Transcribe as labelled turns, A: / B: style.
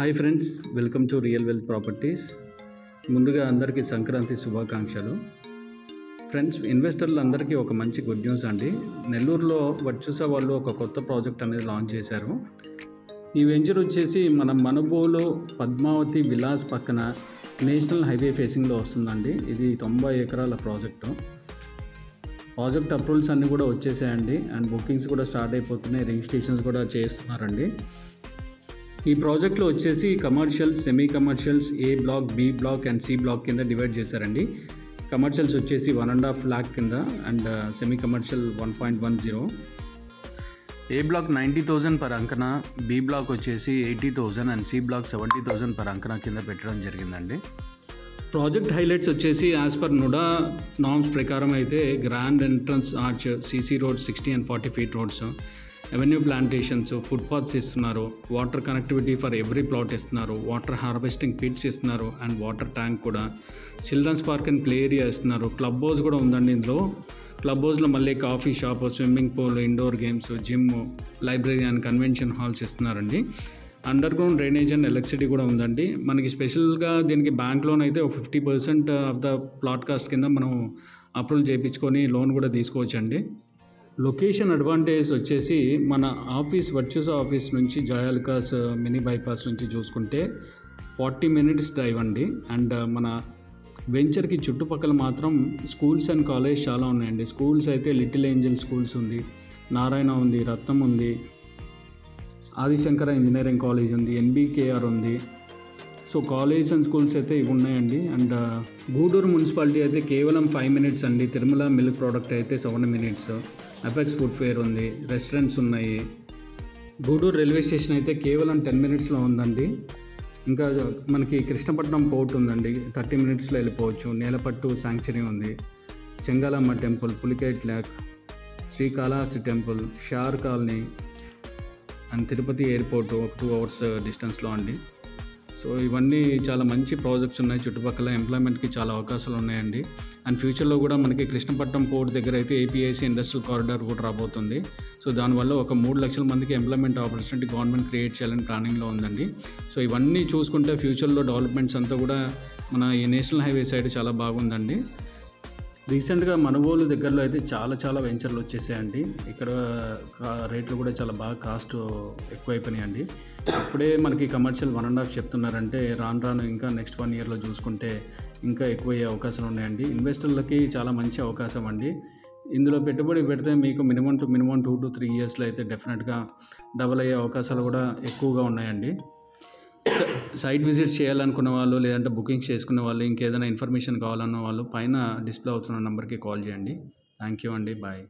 A: Hi friends, welcome to real wealth properties. ముందుగా అందరికీ సంక్రాంతి శుభాకాంక్షలు. ఫ్రెండ్స్, ఇన్వెస్టర్లు అందరికీ ఒక మంచి గుడ్ న్యూస్ అండి. నెల్లూరులో వర్చుసా వాళ్ళు ఒక కొత్త ప్రాజెక్ట్ అనేది లాంచ్ చేశారు. ఈ వెంచర్ వచ్చేసి మన మనుబోలు పద్మావతి విలాస్ పక్కన నేషనల్ హైవే ఫేసింగ్లో వస్తుందండి. ఇది 90 ఎకరాల ప్రాజెక్టు. ప్రాజెక్ట్ అప్రూవల్స్ అన్నీ కూడా వచ్చేసాయండి అండ్ బుకింగ్స్ కూడా స్టార్ట్ అయిపోతున్నాయి. రిజిస్ట్రేషన్స్ కూడా చేస్తున్నారండి. ఈ ప్రాజెక్ట్లో వచ్చేసి commercial, semi commercials, A block, B block and C block కింద డివైడ్ చేశారండి. కమర్షియల్స్ వచ్చేసి 1.5 lakh కింద and semi commercial 1.10. A block 90,000 per అంకన, బి బ్లాక్ వచ్చేసి 80,000 అండ్ సి బ్లాక్ 70,000 పర్ అంకన కింద పెట్టడం జరిగిందండి. ప్రాజెక్ట్ హైలైట్స్ వచ్చేసి యాజ్ పర్ నుడా నామ్స్ ప్రకారం అయితే grand entrance arch, CC roads 60 and 40 feet roads, avenue plantations, footpaths ఇస్తున్నారు, water connectivity for every plot ఇస్తున్నారు, వాటర్ హార్వెస్టింగ్ పిట్స్ ఇస్తున్నారు అండ్ వాటర్ ట్యాంక్ కూడా, children's park and play area ఇస్తున్నారు. Club house కూడా ఉందండి. ఇందులో క్లబ్ హౌస్లో మళ్ళీ coffee shop, swimming pool, indoor games, gym, library and convention halls ఇస్తున్నారండి. Underground drainage and electricity కూడా ఉందండి. మనకి స్పెషల్గా దీనికి బ్యాంక్ లోన్ అయితే 50% ఆఫ్ ద ప్లాట్ కాస్ట్ కింద మనం అప్రూవల్ చేయించుకొని లోన్ కూడా తీసుకోవచ్చండి. లొకేషన్ అడ్వాంటేజ్ వచ్చేసి మన ఆఫీస్ వర్చుసా ఆఫీస్ నుంచి జయాలుకాస్ మినీ బైపాస్ నుంచి చూసుకుంటే 40 minutes డ్రైవ్ అండి. అండ్ మన వెంచర్కి చుట్టుపక్కల మాత్రం స్కూల్స్ అండ్ కాలేజ్ చాలా ఉన్నాయండి. స్కూల్స్ అయితే లిటిల్ ఏంజల్ స్కూల్స్ ఉంది, నారాయణ ఉంది, రత్నం ఉంది, ఆదిశంకర ఇంజనీరింగ్ కాలేజ్ ఉంది, NBKR ఉంది. సో కాలేజ్ అండ్ స్కూల్స్ అయితే ఇవి ఉన్నాయండి. అండ్ గూడూరు మున్సిపాలిటీ అయితే కేవలం 5 minutes అండి. తిరుమల మిల్క్ ప్రోడక్ట్ అయితే 7 minutes. ఎఫెక్స్ ఫుడ్ ఫేర్ ఉంది, రెస్టారెంట్స్ ఉన్నాయి. గూడూరు రైల్వే స్టేషన్ అయితే కేవలం 10 minutesలో ఉందండి. ఇంకా మనకి కృష్ణపట్నం పోర్ట్ ఉందండి, 30 minutesలో వెళ్ళిపోవచ్చు. నేలపట్టు శాంక్చురీ ఉంది, Chengalamma temple, Pulicat lake, Srikalahasti temple, SHAR colony and Tirupati airport ఒక 2 hours డిస్టెన్స్లో అండి. సో ఇవన్నీ చాలా మంచి ప్రాజెక్ట్స్ ఉన్నాయి. చుట్టుపక్కల ఎంప్లాయ్మెంట్కి చాలా అవకాశాలు ఉన్నాయండి. అండ్ ఫ్యూచర్లో కూడా మనకి కృష్ణపట్నం పోర్ట్ దగ్గర అయితే APIC ఇండస్ట్రియల్ కారిడార్ కూడా రాబోతుంది. సో దానివల్ల ఒక 3 లక్షల మందికి ఎంప్లాయ్మెంట్ ఆపర్చునిటీ గవర్నమెంట్ క్రియేట్ చేయాలని ప్లానింగ్లో ఉందండి. సో ఇవన్నీ చూసుకుంటే ఫ్యూచర్లో డెవలప్మెంట్స్ అంతా కూడా మన ఈ నేషనల్ హైవే సైడ్ చాలా బాగుందండి. రీసెంట్గా మనుబోలు దగ్గరలో అయితే చాలా వెంచర్లు వచ్చేసాయండి. ఇక్కడ రేట్లు కూడా చాలా బాగా కాస్ట్ ఎక్కువైపోయినాయండి. ఇప్పుడే మనకి కమర్షియల్ 1.5 చెప్తున్నారంటే రాను ఇంకా నెక్స్ట్ 1 yearలో చూసుకుంటే ఇంకా ఎక్కువయ్యే అవకాశాలు ఉన్నాయండి. ఇన్వెస్టర్లకి చాలా మంచి అవకాశం అండి. ఇందులో పెట్టుబడి పెడితే మీకు మినిమం 2 to 3 yearsలో అయితే డెఫినెట్గా డబల్ అయ్యే అవకాశాలు కూడా ఎక్కువగా ఉన్నాయండి. సైట్ విజిట్ చేయాలనుకున్న వాళ్ళు, లేదంటే బుకింగ్స్ చేసుకున్న వాళ్ళు, ఇంకేదైనా ఇన్ఫర్మేషన్ కావాలన్న వాళ్ళు పైన డిస్ప్లే అవుతున్న నెంబర్కి కాల్ చేయండి. థ్యాంక్ యూ అండి. బాయ్.